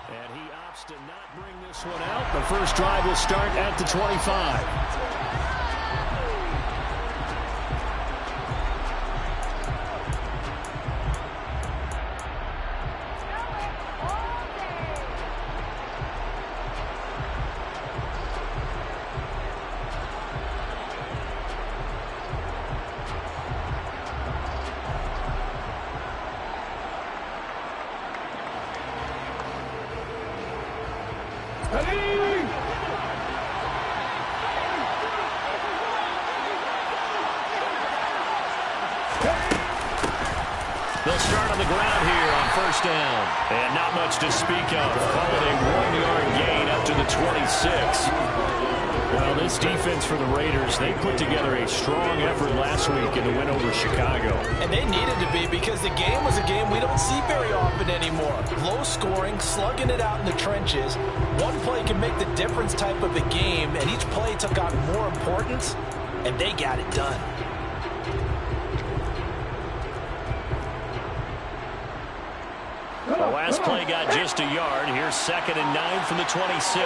And he opts to not bring this one out. The first drive will start at the 25. They'll start on the ground here on first down. And not much to speak of. Call it a 1-yard gain up to the 26. Well, this defense for the Raiders, they put together a strong effort last week in the win over Chicago. And they needed to be, because the game was a game we don't see very often anymore. Low scoring, slugging it out in the trenches. One play can make the difference type of a game, and each play took on more importance, and they got it done. The last play got just a yard. Here's 2nd and 9 from the 26.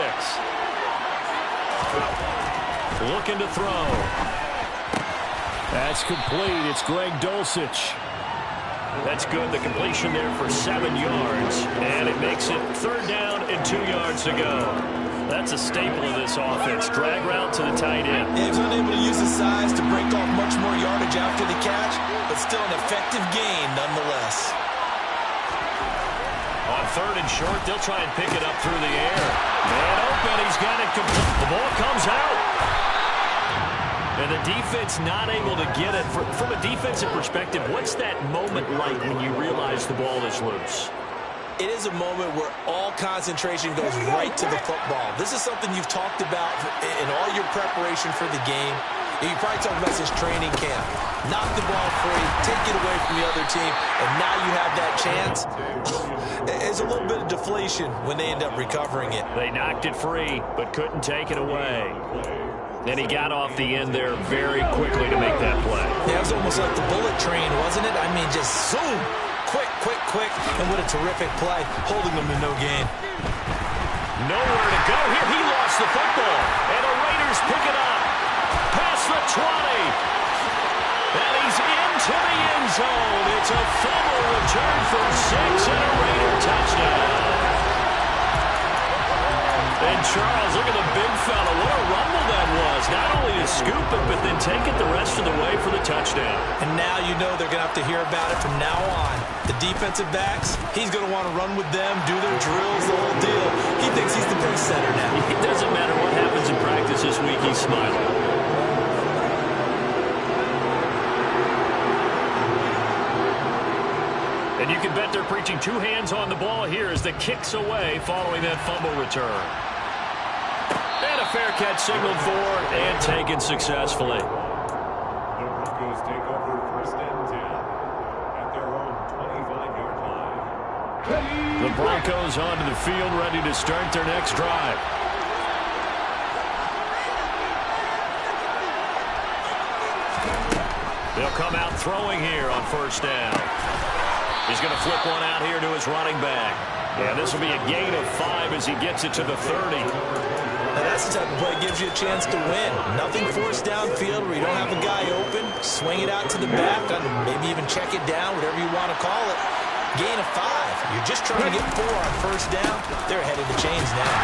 Looking to throw. That's complete. It's Greg Dulcich. That's good. The completion there for 7 yards. And it makes it 3rd down and 2 yards to go. That's a staple of this offense. Drag route to the tight end. He was unable to use his size to break off much more yardage after the catch, but still an effective gain nonetheless. On 3rd and short, they'll try and pick it up through the air. Man open, he's got it complete. The ball comes out. And the defense not able to get it. From a defensive perspective, what's that moment like when you realize the ball is loose? It is a moment where all concentration goes right to the football. This is something you've talked about in all your preparation for the game. You probably talked about since training camp. Knock the ball free, take it away from the other team, and now you have that chance. It's a little bit of deflation when they end up recovering it. They knocked it free, but couldn't take it away. Then he got off the end there very quickly to make that play. Yeah, it was almost like the bullet train, wasn't it? I mean, just zoom. Quick, and what a terrific play, holding them to no gain. Nowhere to go here. He lost the football, and the Raiders pick it up. Past the 20. And he's into the end zone. It's a fumble return from 6 and a Raider touchdown. And Charles, look at the big fella. What a rumble that was. Not only to scoop it, but then take it the rest of the way for the touchdown. And now you know they're going to have to hear about it from now on. The defensive backs, he's going to want to run with them, do their drills, the whole deal. He thinks he's the pace setter now. It doesn't matter what happens in practice this week, he's smiling. And you can bet they're preaching 2 hands on the ball here as the kick's away following that fumble return. And a fair catch signaled for and taken successfully. The Broncos take over 1st and 10 at their own 25-yard line. The Broncos onto the field, ready to start their next drive. They'll come out throwing here on 1st down. He's going to flip one out here to his running back. And this will be a gain of 5 as he gets it to the 30. Now that's the type of play that gives you a chance to win. Nothing forced downfield where you don't have a guy open. Swing it out to the back, maybe even check it down, whatever you want to call it. Gain of 5. You're just trying to get 4 on 1st down. They're ahead of the chains now.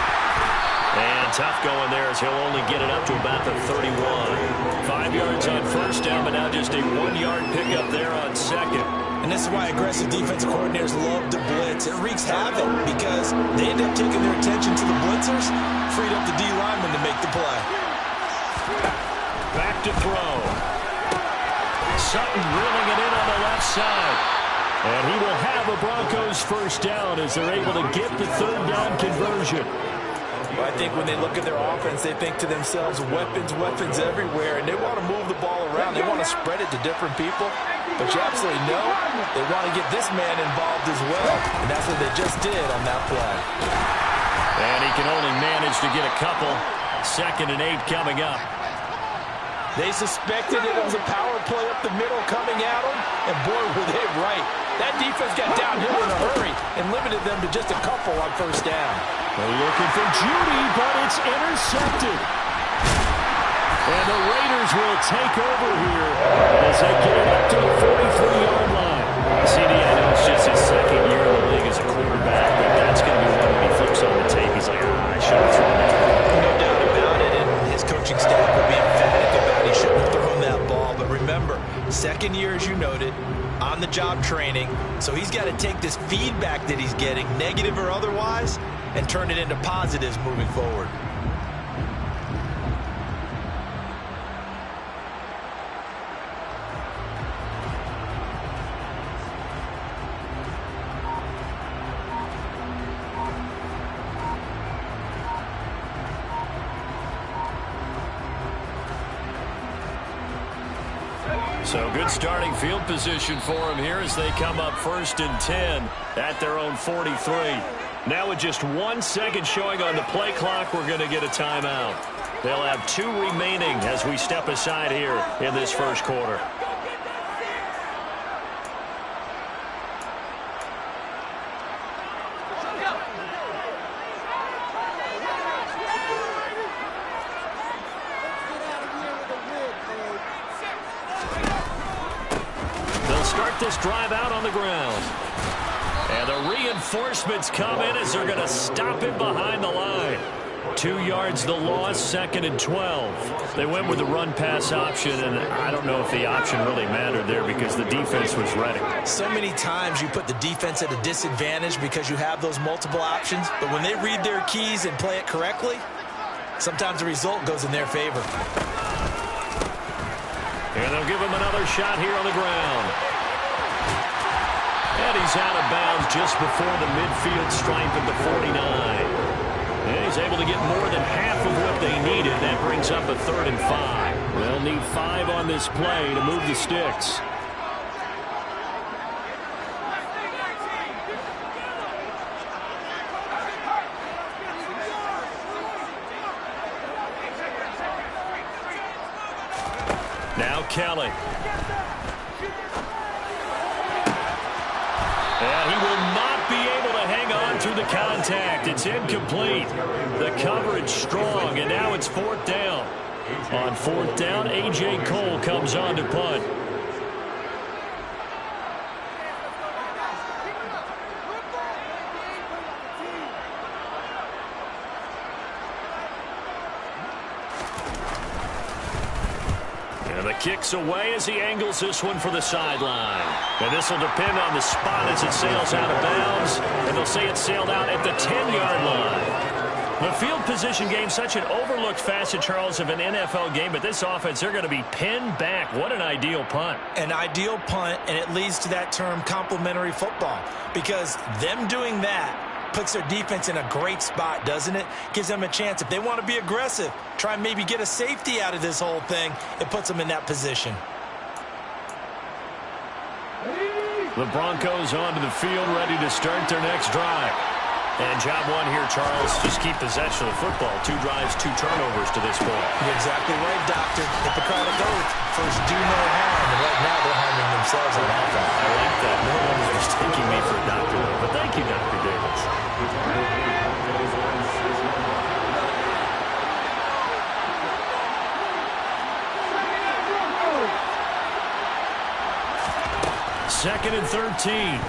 And tough going there as he'll only get it up to about the 31. 5 yards on 1st down, but now just a 1-yard pickup there on 2nd. And this is why aggressive defensive coordinators love to blitz. It wreaks havoc because they end up taking their attention to the blitzers, freed up the D lineman to make the play. Back to throw. Sutton reeling it in on the left side. And he will have a Broncos 1st down as they're able to get the 3rd down conversion. Well, I think when they look at their offense, they think to themselves, weapons everywhere, and they want to move the ball around. They want to spread it to different people. But you absolutely know they want to get this man involved as well, and that's what they just did on that play. And he can only manage to get a couple. 2nd and 8 coming up. They suspected it was a power play up the middle coming at them, and boy, were they right. That defense got downhill in a hurry and limited them to just a couple on first down. They're looking for Judy, but it's intercepted. And the Raiders will take over here as they get it up to the 43-yard line. CD, I know it's just his second year in the league as a quarterback, but that's going to be one when he flips on the tape. He's like, I should have thrown that. No doubt about it, and his coaching staff will be emphatic about he shouldn't have thrown that ball. But remember, second year, as you noted, on-the-job training, so he's got to take this feedback that he's getting, negative or otherwise, and turn it into positives moving forward. So good starting field position for him here as they come up 1st and 10 at their own 43. Now with just 1 second showing on the play clock, we're going to get a timeout. They'll have 2 remaining as we step aside here in this first quarter. This drive out on the ground. And the reinforcements come in as they're going to stop him behind the line. 2 yards the loss, 2nd and 12. They went with the run-pass option, and I don't know if the option really mattered there because the defense was ready. So many times you put the defense at a disadvantage because you have those multiple options, but when they read their keys and play it correctly, sometimes the result goes in their favor. And they'll give him another shot here on the ground. And he's out of bounds just before the midfield stripe at the 49. And he's able to get more than half of what they needed. That brings up a 3rd and 5. They'll need 5 on this play to move the sticks. Now Kelly. And he will not be able to hang on through the contact. It's incomplete. The coverage strong, and now it's 4th down. On 4th down, A.J. Cole comes on to punt. And the kick's away as he angles this one for the sideline. And this will depend on the spot as it sails out of bounds. And they'll say it sailed out at the 10-yard line. The field position game, such an overlooked facet, Charles, of an NFL game. But this offense, they're going to be pinned back. What an ideal punt. An ideal punt, and it leads to that term complementary football. Because them doing that puts their defense in a great spot, doesn't it? Gives them a chance. If they want to be aggressive, try and maybe get a safety out of this whole thing, it puts them in that position. The Broncos onto the field, ready to start their next drive. And job one here, Charles, just keep possession of the football. 2 drives, 2 turnovers to this point. You're exactly right, Doctor. Hippocratic oath. First, do no harm. And right now, they're harming themselves on offense. I like that. No one was mistaking me for a doctor, but thank you, Dr. Davis. Second and 13.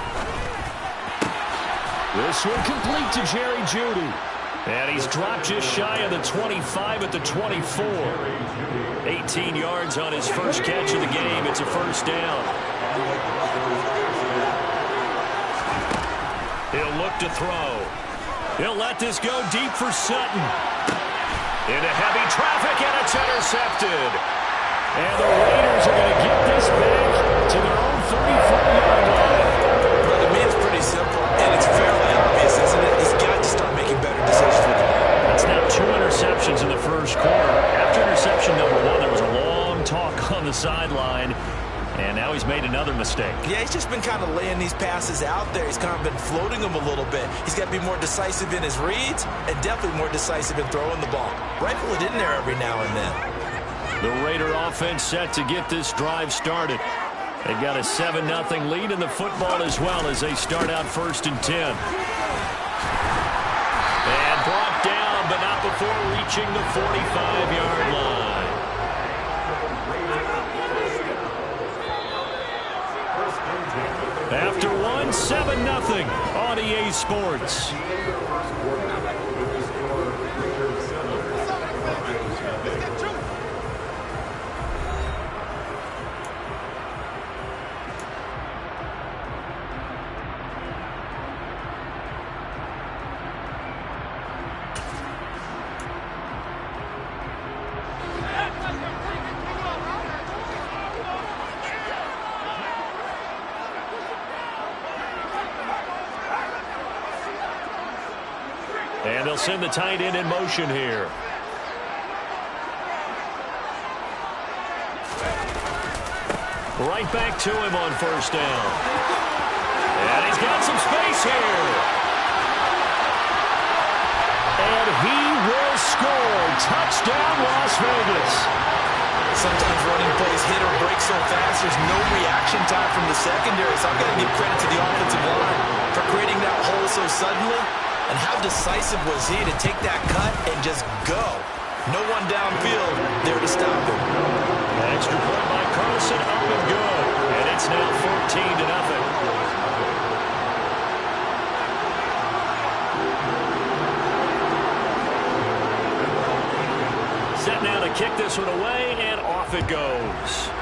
This one complete to Jerry Jeudy. And he's dropped just shy of the 25 at the 24. 18 yards on his first catch of the game. It's a 1st down. He'll look to throw. He'll let this go deep for Sutton. Into heavy traffic, and it's intercepted. And the Raiders are going to get this back to their own 34-yard line. Well, to me, it's pretty simple, and it's fairly obvious, isn't it? He's got to start making better decisions with the ball. That's now 2 interceptions in the first quarter. After interception number 1, there was a long talk on the sideline, and now he's made another mistake. Yeah, he's just been kind of laying these passes out there. He's kind of been floating them a little bit. He's got to be more decisive in his reads and definitely more decisive in throwing the ball. Rifle it in there every now and then. The Raider offense set to get this drive started. They've got a 7-0 lead in the football as well as they start out 1st and 10. And brought down, but not before reaching the 45-yard line. After one, 7-0 on EA Sports. And they'll send the tight end in motion here. Right back to him on 1st down. And he's got some space here. And he will score. Touchdown, Las Vegas. Sometimes running plays hit or break so fast, there's no reaction time from the secondary. So I'm going to give credit to the offensive line for creating that hole so suddenly. And how decisive was he to take that cut and just go? No one downfield there to stop him. Extra point by Carlson, up and good. And it's now 14-0. Set now to kick this one away, and off it goes.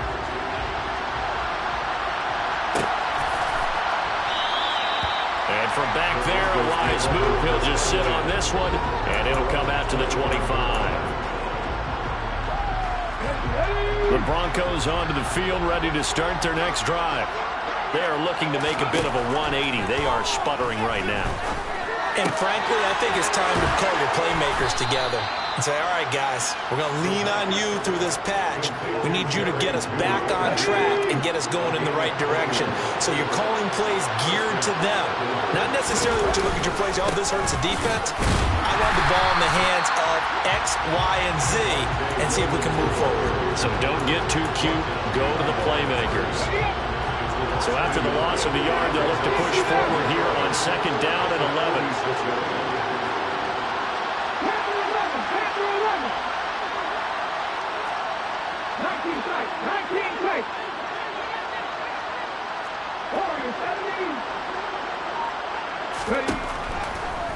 And from back there, a wise move. He'll just sit on this one, and it'll come out to the 25. The Broncos onto the field, ready to start their next drive. They are looking to make a bit of a 180. They are sputtering right now. And frankly, I think it's time to call your playmakers together and say, all right, guys, we're going to lean on you through this patch. We need you to get us back on track and get us going in the right direction. So you're calling plays geared to them. Not necessarily what you look at your plays, oh, this hurts the defense. I want the ball in the hands of X, Y, and Z and see if we can move forward. So don't get too cute. Go to the playmakers. So after the loss of a yard, they'll look to push forward here on 2nd down and 11.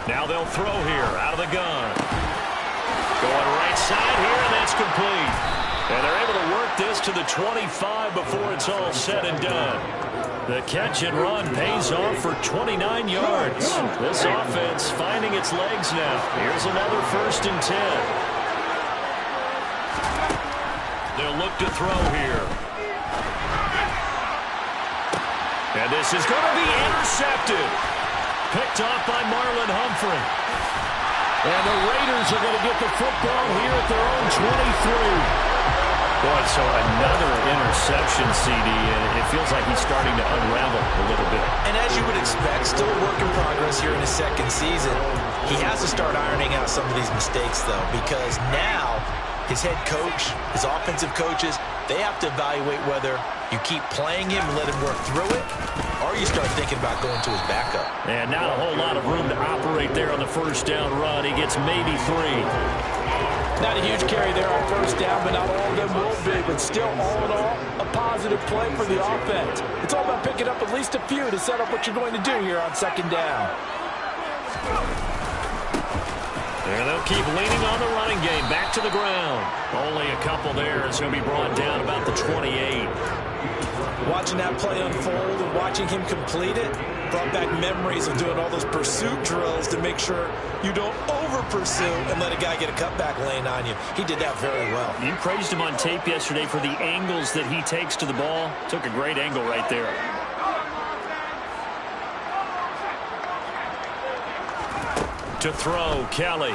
Now they'll throw here out of the gun. Going right side here, and that's complete. And they're able to work this to the 25 before it's all said and done. The catch and run pays off for 29 yards. This offense finding its legs now. Here's another 1st and 10. They'll look to throw here. And this is going to be intercepted. Picked off by Marlon Humphrey. And the Raiders are going to get the football here at their own 23. Boy, so another interception, CD, and it feels like he's starting to unravel a little bit. And as you would expect, still a work in progress here in his 2nd season. He has to start ironing out some of these mistakes, though, because now his head coach, his offensive coaches, they have to evaluate whether you keep playing him and let him work through it, or you start thinking about going to his backup. And not a whole lot of room to operate there on the 1st down run. He gets maybe 3. Not a huge carry there on 1st down, but not all of them will be. But still, all in all, a positive play for the offense. It's all about picking up at least a few to set up what you're going to do here on 2nd down. And they'll keep leaning on the running game. Back to the ground. Only a couple there as he'll be brought down about the 28. Watching that play unfold and watching him complete it brought back memories of doing all those pursuit drills to make sure you don't over-pursue and let a guy get a cutback lane on you. He did that very well. You praised him on tape yesterday for the angles that he takes to the ball. Took a great angle right there. To throw, Kelly.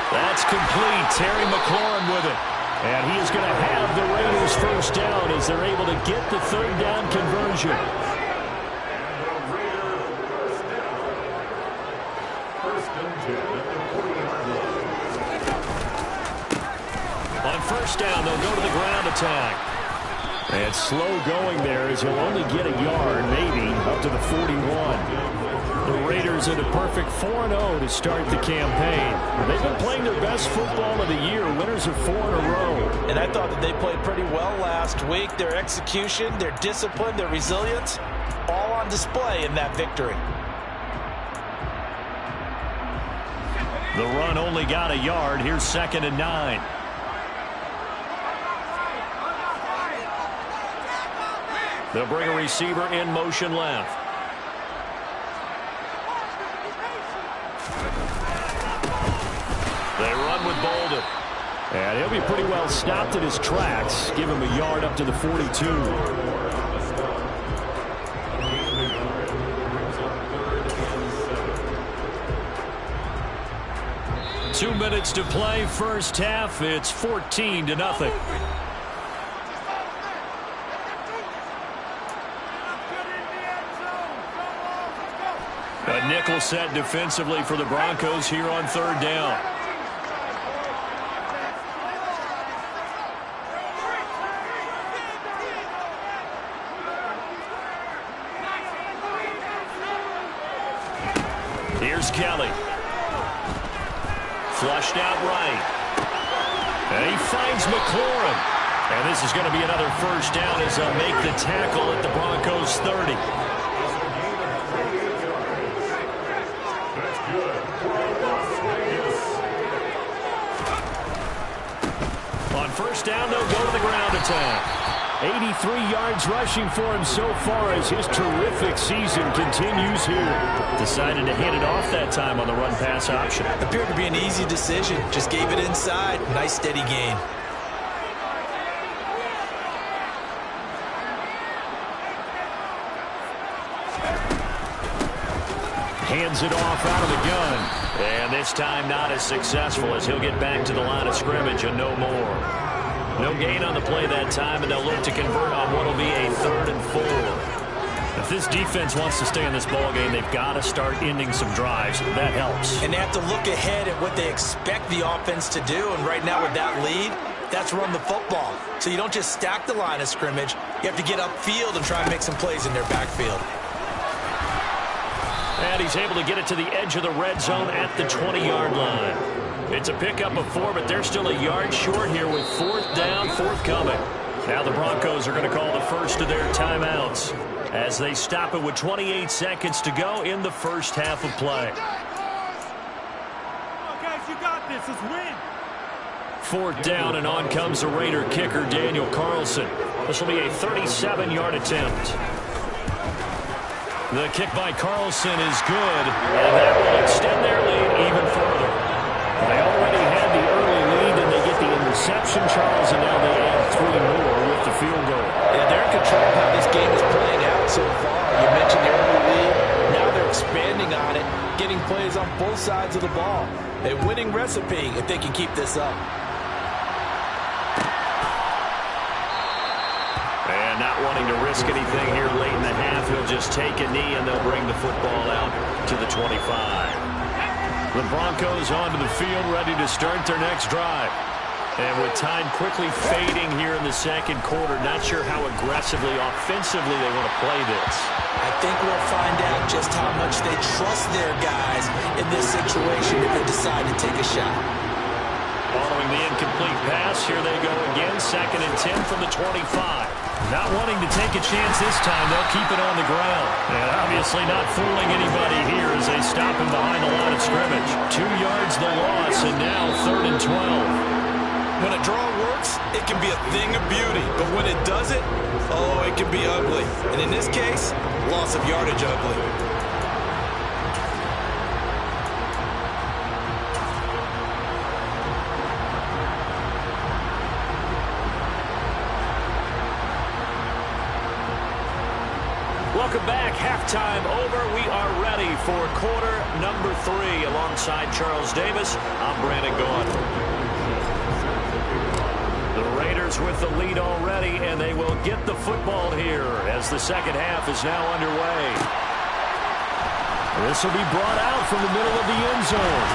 That's complete. Terry McLaurin with it. And he is going to have the Raiders 1st down as they're able to get the 3rd down conversion. On 1st down, they'll go to the ground attack. And slow going there as he'll only get a yard, maybe, up to the 41. The Raiders are the perfect 4-0 to start the campaign. They've been playing their best football of the year. Winners of 4 in a row. And I thought that they played pretty well last week. Their execution, their discipline, their resilience, all on display in that victory. The run only got a yard. Here's 2nd and 9. They'll bring a receiver in motion left. They run with Bolden. And he'll be pretty well stopped in his tracks. Give him a yard up to the 42. 2 minutes to play, first half. It's 14-0. A nickel set defensively for the Broncos here on 3rd down. Here's Kelly. Flushed out right. And he finds McLaurin. And this is going to be another first down as they'll make the tackle at the Broncos 30. On first down, they'll go to the ground attack. 83 yards rushing for him so far as his terrific season continues here. Decided to hand it off that time on the run-pass option. Appeared to be an easy decision. Just gave it inside. Nice steady gain. Hands it off out of the gun. And this time not as successful as he'll get back to the line of scrimmage and no more. No gain on the play that time, and they'll look to convert on what will be a 3rd and 4. If this defense wants to stay in this ballgame, they've got to start ending some drives. That helps. And they have to look ahead at what they expect the offense to do. And right now with that lead, that's run the football. So you don't just stack the line of scrimmage. You have to get upfield and try and make some plays in their backfield. And he's able to get it to the edge of the red zone at the 20-yard line. It's a pickup of 4, but they're still a yard short here with 4th down, forthcoming. Now the Broncos are going to call the first of their timeouts as they stop it with 28 seconds to go in the first half of play. Come on, guys, you got this. Let's win. 4th down, and on comes the Raider kicker, Daniel Carlson. This will be a 37-yard attempt. The kick by Carlson is good, and that will extend their lead even further. They already had the early lead, and they get the interception, Charles, and now they add 3 more with the field goal. Yeah, they're in control of how this game is playing out so far. You mentioned the early lead. Now they're expanding on it, getting plays on both sides of the ball. A winning recipe if they can keep this up. And not wanting to risk anything here late in the half, he'll just take a knee, and they'll bring the football out to the 25. The Broncos onto the field, ready to start their next drive. And with time quickly fading here in the second quarter, not sure how aggressively, offensively they want to play this. I think we'll find out just how much they trust their guys in this situation if they decide to take a shot. Following the incomplete pass, here they go again, 2nd and 10 from the 25. Not wanting to take a chance this time, they'll keep it on the ground. And obviously not fooling anybody here as they stop him behind the line of scrimmage. 2 yards the loss, and now 3rd and 12. When a draw works, it can be a thing of beauty. But when it doesn't, oh, it can be ugly. And in this case, loss of yardage ugly. Welcome back. Halftime over. We are ready for quarter number 3. Alongside Charles Davis, I'm Brandon Gaudin. The Raiders with the lead already, and they will get the football here as the second half is now underway. This will be brought out from the middle of the end zone.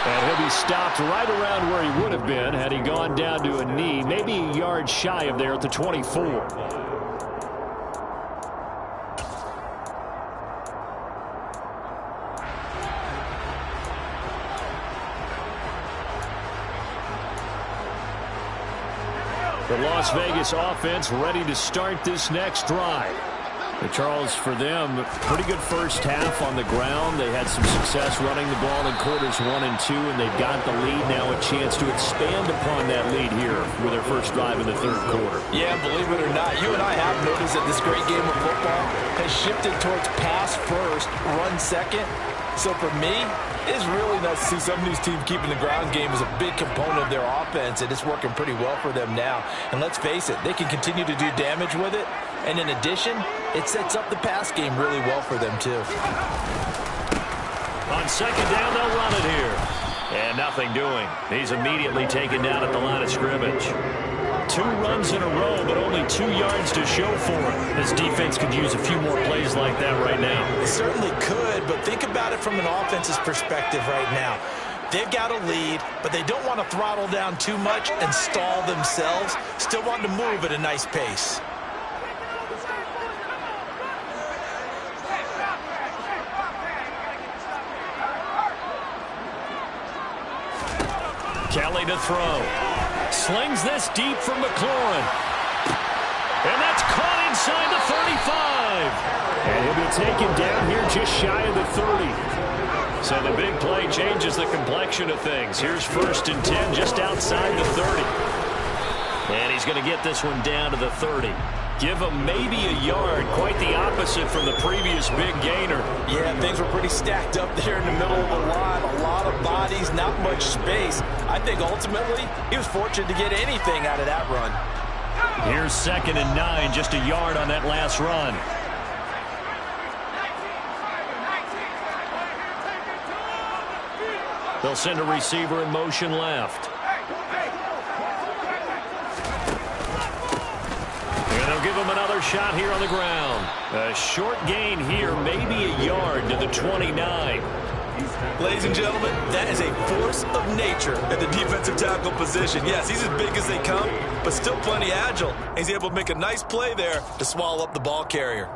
And he'll be stopped right around where he would have been had he gone down to a knee, maybe a yard shy of there at the 24. The Las Vegas offense ready to start this next drive. Charles, for them, pretty good first half on the ground. They had some success running the ball in quarters 1 and 2, and they've got the lead now, a chance to expand upon that lead here with their first drive in the third quarter. Yeah, believe it or not, you and I have noticed that this great game of football has shifted towards pass first, run second. So for me, it's really nice to see some of these teams keeping the ground game as a big component of their offense, and it's working pretty well for them now. And let's face it, they can continue to do damage with it. And in addition, it sets up the pass game really well for them, too. On second down, they'll run it here. And nothing doing. He's immediately taken down at the line of scrimmage. 2 runs in a row, but only 2 yards to show for it. This defense could use a few more plays like that right now. It certainly could, but think about it from an offense's perspective right now. They've got a lead, but they don't want to throttle down too much and stall themselves. Still want to move at a nice pace. Kelly to throw. Slings this deep from McLaurin. And that's caught inside the 35. And he'll be taken down here just shy of the 30. So the big play changes the complexion of things. Here's 1st and 10 just outside the 30. And he's going to get this one down to the 30. Give him maybe a yard, quite the opposite from the previous big gainer. Yeah, things were pretty stacked up there in the middle of the line. A lot of bodies, not much space. I think ultimately he was fortunate to get anything out of that run. Here's 2nd and 9, just a yard on that last run. They'll send a receiver in motion left. Give him another shot here on the ground. A short gain here, maybe a yard to the 29. Ladies and gentlemen, that is a force of nature at the defensive tackle position. Yes, he's as big as they come, but still plenty agile. He's able to make a nice play there to swallow up the ball carrier.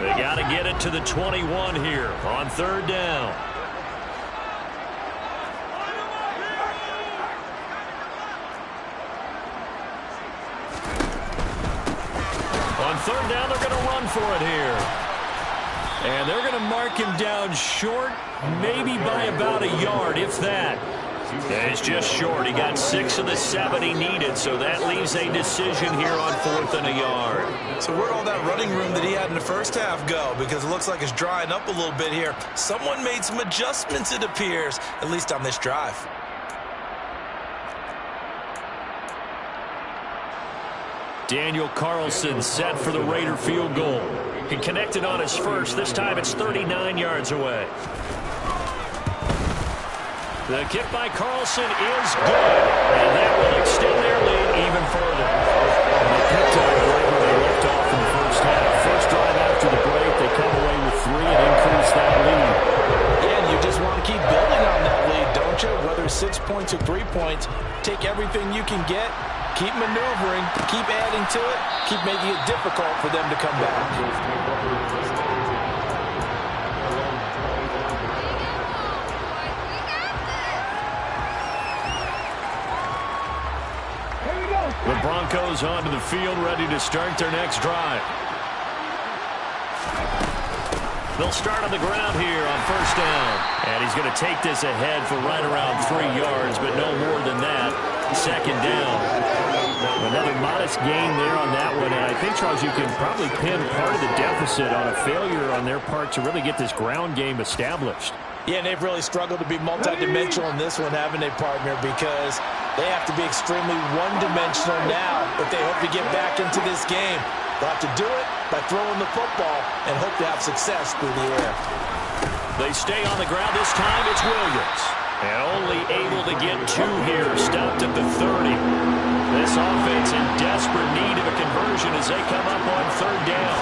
They got to get it to the 21 here on 3rd down. On 3rd down, they're going to run for it here. And they're going to mark him down short, maybe by about a yard, if that. Yeah, it's just short. He got 6 of the 7 he needed, so that leaves a decision here on 4th and a yard. So where'd all that running room that he had in the first half go? Because it looks like it's drying up a little bit here. Someone made some adjustments, it appears, at least on this drive. Daniel Carlson set for the Raider field goal. He connected on his first. This time it's 39 yards away. The kick by Carlson is good, and that will extend their lead even further. And they picked up right where they left off in the first half. First drive after the break, they come away with 3 and increase that lead. Yeah, and you just want to keep building on that lead, don't you? Whether it's 6 points or 3 points, take everything you can get. Keep maneuvering, keep adding to it, keep making it difficult for them to come back. The Broncos onto the field, ready to start their next drive. They'll start on the ground here on 1st down. And he's going to take this ahead for right around 3 yards, but no more than that. 2nd down. Another modest gain there on that one, and I think, Charles, you can probably pin part of the deficit on a failure on their part to really get this ground game established. Yeah, and they've really struggled to be multidimensional in this one, haven't they, partner? Because they have to be extremely one-dimensional now if they hope to get back into this game. They'll have to do it by throwing the football and hope to have success through the air. They stay on the ground. This time it's Williams. And only able to get 2 here, stopped at the 30. This offense in desperate need of a conversion as they come up on 3rd down.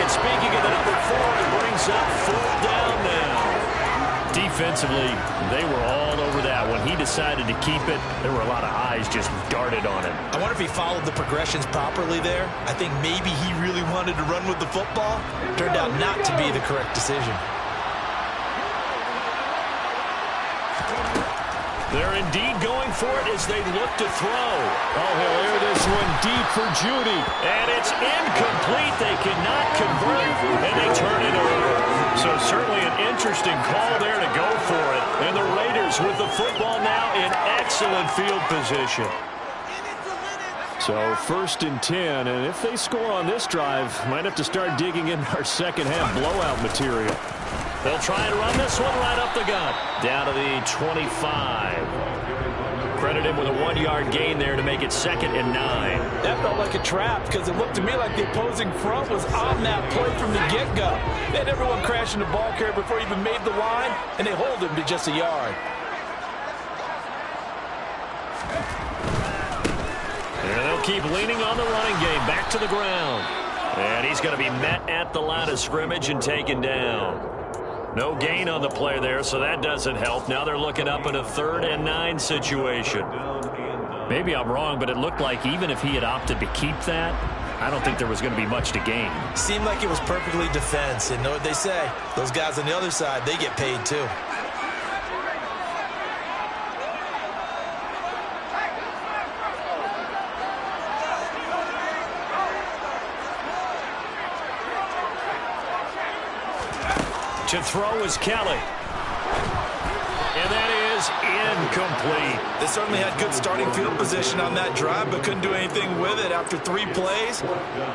And speaking of the number 4, it brings up 4th down now. Defensively, they were all over that. When he decided to keep it, there were a lot of eyes just darted on him. I wonder if he followed the progressions properly there. I think maybe he really wanted to run with the football. Turned out not to be the correct decision. They're indeed going for it as they look to throw. Oh, he'll air this one deep for Judy. And it's incomplete. They cannot convert, and they turn it over. So certainly an interesting call there to go for it. And the Raiders with the football now in excellent field position. So 1st and 10, and if they score on this drive, might have to start digging in our second half blowout material. They'll try and run this one right up the gut. Down to the 25. Credit him with a 1-yard gain there to make it 2nd and 9. That felt like a trap because it looked to me like the opposing front was on that play from the get-go. They had everyone crashing the ball carrier before he even made the line, and they hold him to just a yard. And they'll keep leaning on the running game. Back to the ground. And he's going to be met at the line of scrimmage and taken down. No gain on the play there, so that doesn't help. Now they're looking up in a 3rd and 9 situation. Maybe I'm wrong, but it looked like even if he had opted to keep that, I don't think there was going to be much to gain. Seemed like it was perfectly defense. And know what they say? Those guys on the other side, they get paid too. To throw is Kelly. And that is incomplete. They certainly had good starting field position on that drive, but couldn't do anything with it after 3 plays.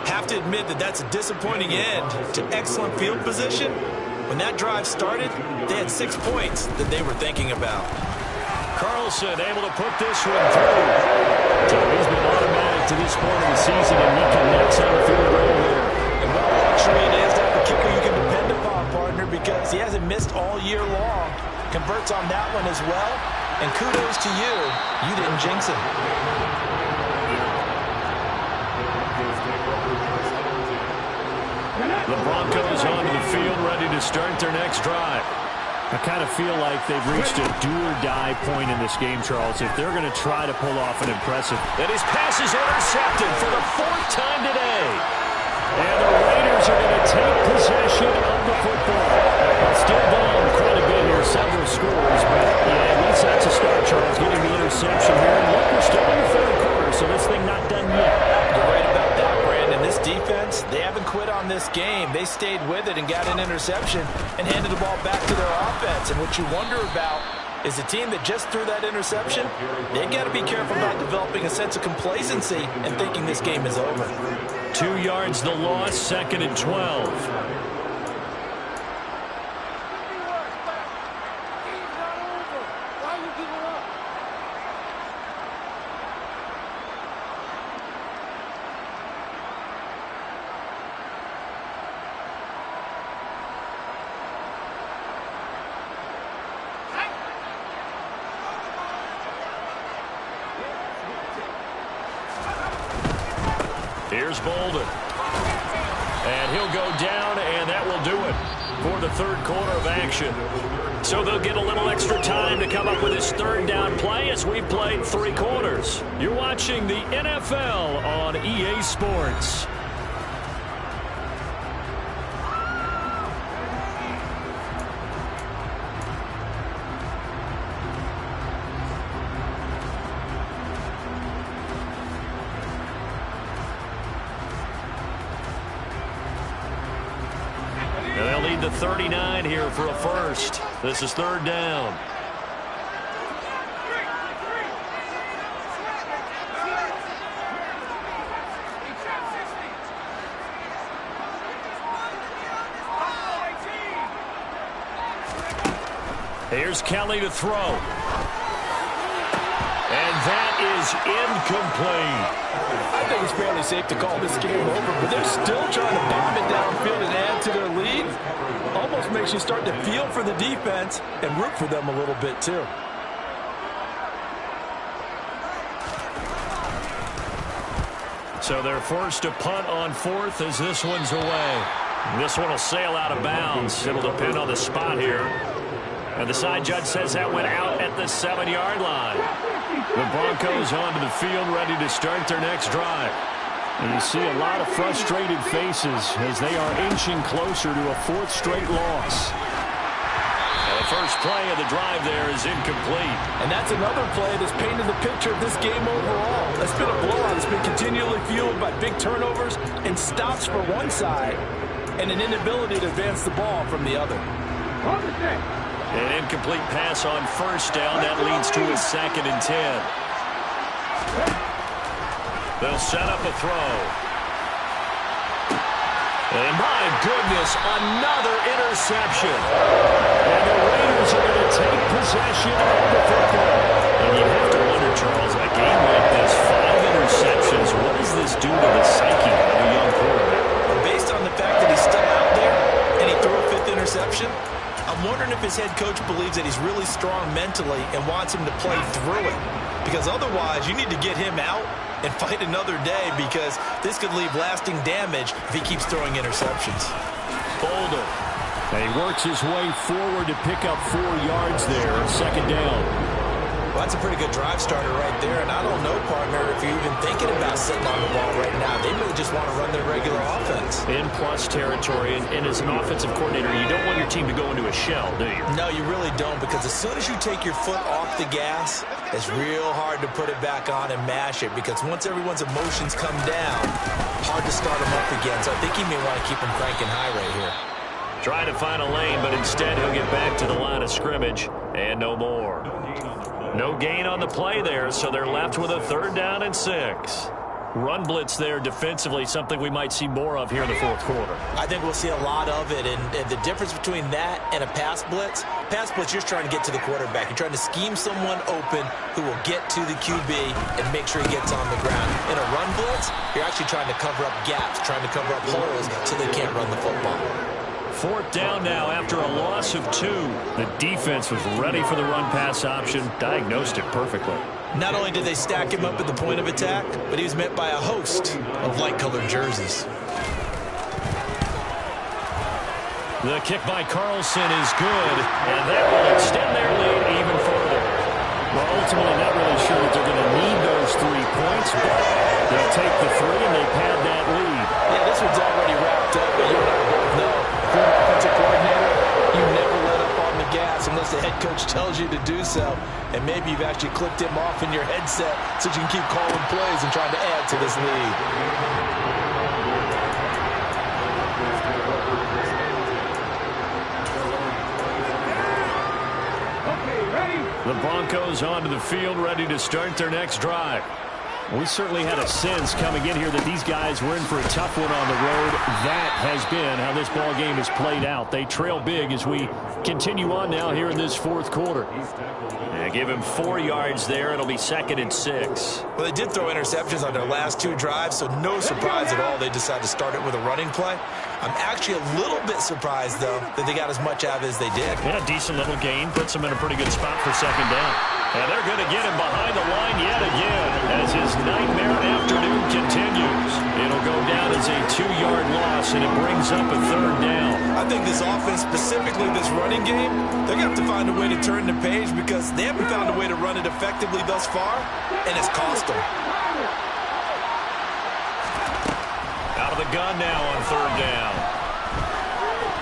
Have to admit that that's a disappointing end to excellent field position. When that drive started, they had 6 points that they were thinking about. Carlson able to put this one through. So he's been automatic to this point of the season, and he connects on a field goal here. And what a luxury it is to have a kicker you can depend upon, partner, because he hasn't missed all year long. Converts on that one as well. And kudos to you. You didn't jinx him. The Broncos onto the field, ready to start their next drive. I kind of feel like they've reached a do-or-die point in this game, Charles, if they're going to try to pull off an impressive. And his pass is intercepted for the 4th time today. And the Raiders are going to take possession of the football. Still down quite a bit here, several scores, but yeah, at least that's a start, Charles, getting the interception here. And look, we're still in the 3rd quarter, so this thing not done yet. You're right about that, Brandon. This defense, they haven't quit on this game. They stayed with it and got an interception and handed the ball back to their offense. And what you wonder about is the team that just threw that interception, they've got to be careful not developing a sense of complacency and thinking this game is over. 2 yards the loss, 2nd and 12. Here's Bolden. And he'll go down, and that will do it for the 3rd quarter of action. So they'll get a little extra time to come up with this 3rd down play as we've played 3 quarters. You're watching the NFL on EA Sports. The 39 here for a first. This is 3rd down. Here's Kelly to throw. And that is incomplete. I think it's fairly safe to call this game over, but they're still trying to bomb it downfield and add to their lead. Almost makes you start to feel for the defense and root for them a little bit too. So they're forced to punt on 4th as this one's away. This one will sail out of bounds. It'll depend on the spot here. And the side judge says that went out at the 7-yard line. The Broncos onto the field, ready to start their next drive. And you see a lot of frustrated faces as they are inching closer to a 4th straight loss. And the first play of the drive there is incomplete. And that's another play that's painted the picture of this game overall. It's been a blowout. It's been continually fueled by big turnovers and stops for one side and an inability to advance the ball from the other. An incomplete pass on first down. That leads to a 2nd and 10. They'll set up a throw. And my goodness, another interception. And the Raiders are going to take possession of the football. And you have to wonder, Charles, a game like this, 5 interceptions, what does this do to the psyche of a young quarterback? Based on the fact that he's still out there and he threw a 5th interception, I'm wondering if his head coach believes that he's really strong mentally and wants him to play through it. Because otherwise, you need to get him out and fight another day, because this could leave lasting damage if he keeps throwing interceptions. Bolden. And he works his way forward to pick up 4 yards there, 2nd down. Well, that's a pretty good drive starter right there. And I don't know, partner, if you're even thinking about sitting on the ball right now. They really just want to run their regular offense. In plus territory, and as an offensive coordinator, you don't want your team to go into a shell, do you? No, you really don't, because as soon as you take your foot off the gas, it's real hard to put it back on and mash it, because once everyone's emotions come down, hard to start them up again. So I think he may want to keep them cranking high right here. Trying to find a lane, but instead he'll get back to the line of scrimmage, and no more. No gain on the play there, so they're left with a 3rd down and 6. Run blitz there defensively, something we might see more of here in the 4th quarter. I think we'll see a lot of it, and the difference between that and a pass blitz, you're just trying to get to the quarterback. You're trying to scheme someone open who will get to the QB and make sure he gets on the ground. In a run blitz, you're actually trying to cover up gaps, trying to cover up holes so they can't run the football. 4th down now after a loss of 2. The defense was ready for the run-pass option, diagnosed it perfectly. Not only did they stack him up at the point of attack, but he was met by a host of light-colored jerseys. The kick by Carlson is good, and that will extend their lead even further. Well, ultimately, not really sure that they're going to need those 3 points, but they'll take the 3 and they pad that lead. Yeah, this one's already wrapped up, but you and I both know, if you're an offensive coordinator, you never let up on the gas unless the head coach tells you to do so. And maybe you've actually clicked him off in your headset so you can keep calling plays and trying to add to this lead. The Broncos onto the field, ready to start their next drive. We certainly had a sense coming in here that these guys were in for a tough one on the road. That has been how this ball game has played out. They trail big as we continue on now here in this 4th quarter. Yeah, give him 4 yards there. It'll be 2nd and 6. Well, they did throw interceptions on their last 2 drives, so no surprise at all they decided to start it with a running play. I'm actually a little bit surprised, though, that they got as much out of it as they did. Yeah, decent little gain. Puts them in a pretty good spot for 2nd down. And they're going to get him behind the line yet again as his nightmare afternoon continues. It'll go down as a 2-yard loss, and it brings up a 3rd down. I think this offense, specifically this running game, they're going to have to find a way to turn the page, because they haven't found a way to run it effectively thus far, and it's cost them. Out of the gun now on 3rd down.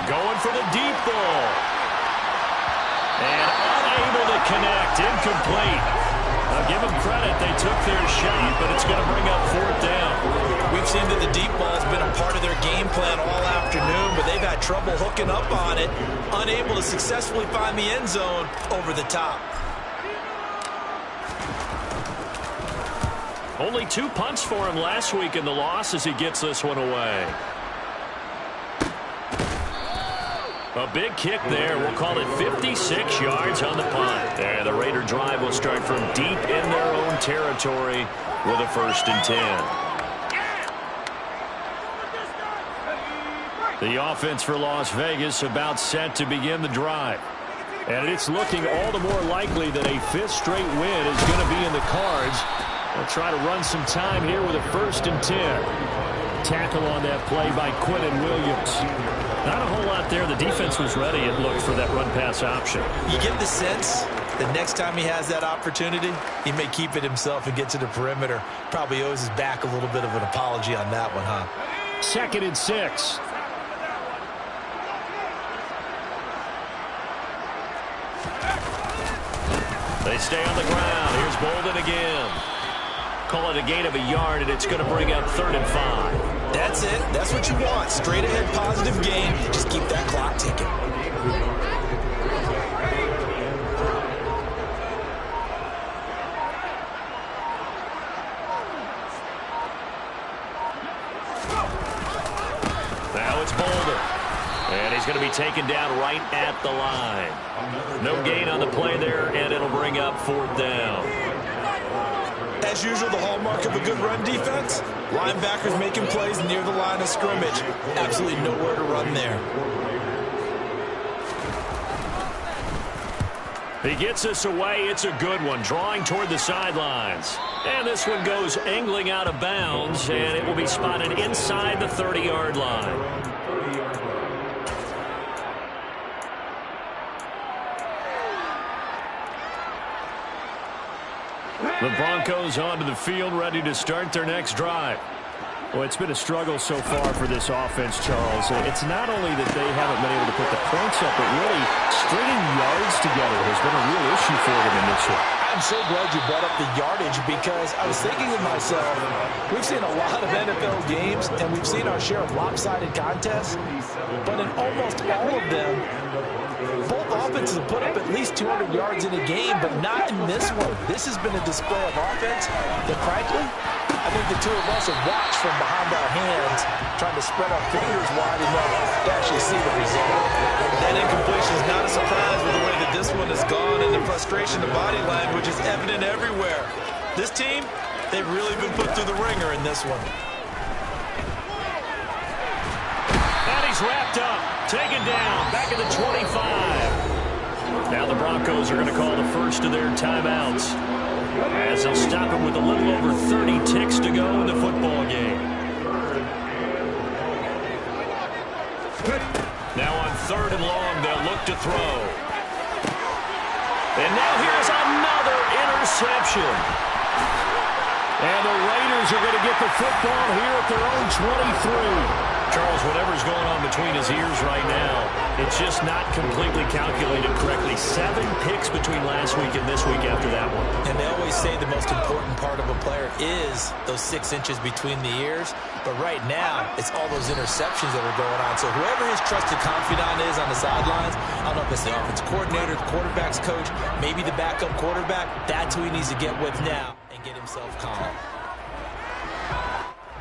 Going for the deep ball. And unable to connect. Incomplete. I'll give them credit. They took their shot, but it's going to bring up 4th down. We've seen that the deep ball has been a part of their game plan all afternoon, but they've had trouble hooking up on it, unable to successfully find the end zone over the top. Only 2 punts for him last week in the loss as he gets this one away. A big kick there. We'll call it 56 yards on the punt. There, the Raider drive will start from deep in their own territory with a 1st and 10. The offense for Las Vegas about set to begin the drive. And it's looking all the more likely that a 5th straight win is going to be in the cards. They'll try to run some time here with a 1st and 10. tackle on that play by Quinnen Williams. Not a whole lot there. The defense was ready, it looked, for that run-pass option. You get the sense that next time he has that opportunity, he may keep it himself and get to the perimeter. Probably owes his back a little bit of an apology on that one, huh? 2nd and 6. They stay on the ground. Here's Bolden again. Call it a gain of a yard, and it's going to bring up 3rd and 5. That's it. That's what you want. Straight ahead positive gain. Just keep that clock ticking. Now it's Bolden. And he's going to be taken down right at the line. No gain on the play there, and it'll bring up 4th down. As usual, the hallmark of a good run defense, linebackers making plays near the line of scrimmage. Absolutely nowhere to run there. He gets us away. It's a good one, drawing toward the sidelines. And this one goes angling out of bounds, and it will be spotted inside the 30-yard line. The Broncos onto the field, ready to start their next drive. Well, it's been a struggle so far for this offense, Charles. It's not only that they haven't been able to put the points up, but really stringing yards together has been a real issue for them in this one. I'm so glad you brought up the yardage, because I was thinking to myself, we've seen a lot of NFL games, and we've seen our share of lopsided contests, but in almost all of them, both offenses have put up at least 200 yards in a game, but not in this one. This has been a display of offense that, frankly, I think the two of us have watched from behind our hands, trying to spread our fingers wide enough to actually see the result. That incompletion is not a surprise with the way that this one has gone, and the frustration, the body language is evident everywhere. This team, they've really been put through the ringer in this one. And he's wrapped up, taken down, back at the 25. Now the Broncos are going to call the first of their timeouts, as they'll stop him with a little over 30 ticks to go in the football game. Now on 3rd and long, they'll look to throw. And now here's another interception. And the Raiders are going to get the football here at their own 23. Charles, whatever's going on between his ears right now, it's just not completely calculated correctly. 7 picks between last week and this week after that one. And they always say the most important part of a player is those 6 inches between the ears. But right now, it's all those interceptions that are going on. So whoever his trusted confidant is on the sidelines, I don't know if it's the offensive coordinator, the quarterback's coach, maybe the backup quarterback, that's who he needs to get with now and get himself calm.